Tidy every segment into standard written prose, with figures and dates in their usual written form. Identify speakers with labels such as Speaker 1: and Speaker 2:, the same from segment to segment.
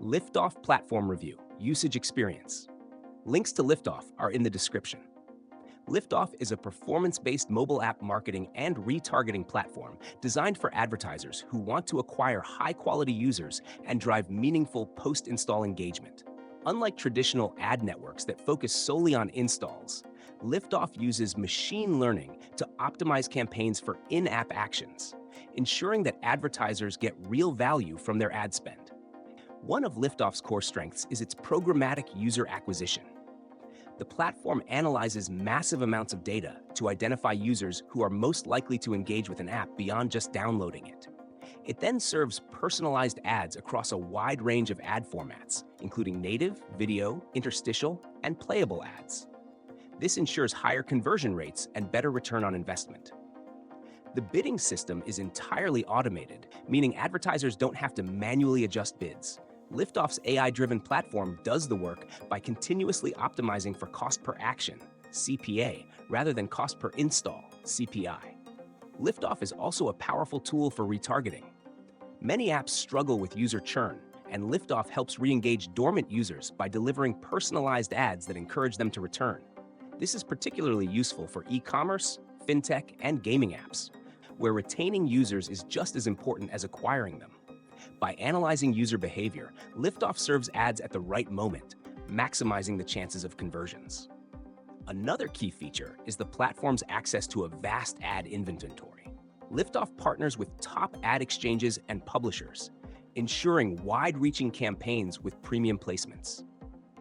Speaker 1: Liftoff Platform Review, Usage Experience. Links to Liftoff are in the description. Liftoff is a performance-based mobile app marketing and retargeting platform designed for advertisers who want to acquire high-quality users and drive meaningful post-install engagement. Unlike traditional ad networks that focus solely on installs, Liftoff uses machine learning to optimize campaigns for in-app actions, ensuring that advertisers get real value from their ad spend. One of Liftoff's core strengths is its programmatic user acquisition. The platform analyzes massive amounts of data to identify users who are most likely to engage with an app beyond just downloading it. It then serves personalized ads across a wide range of ad formats, including native, video, interstitial, and playable ads. This ensures higher conversion rates and better return on investment. The bidding system is entirely automated, meaning advertisers don't have to manually adjust bids. Liftoff's AI-driven platform does the work by continuously optimizing for cost per action, CPA, rather than cost per install, CPI. Liftoff is also a powerful tool for retargeting. Many apps struggle with user churn, and Liftoff helps re-engage dormant users by delivering personalized ads that encourage them to return. This is particularly useful for e-commerce, fintech, and gaming apps, where retaining users is just as important as acquiring them. By analyzing user behavior, Liftoff serves ads at the right moment, maximizing the chances of conversions. Another key feature is the platform's access to a vast ad inventory. Liftoff partners with top ad exchanges and publishers, ensuring wide-reaching campaigns with premium placements.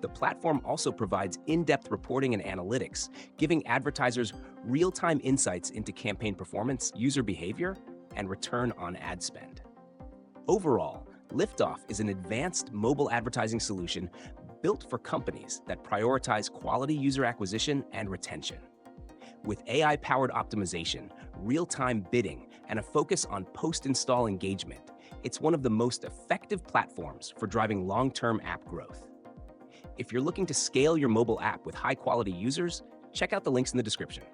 Speaker 1: The platform also provides in-depth reporting and analytics, giving advertisers real-time insights into campaign performance, user behavior, and return on ad spend. Overall, Liftoff is an advanced mobile advertising solution built for companies that prioritize quality user acquisition and retention. With AI-powered optimization, real-time bidding, and a focus on post-install engagement, it's one of the most effective platforms for driving long-term app growth. If you're looking to scale your mobile app with high-quality users, check out the links in the description.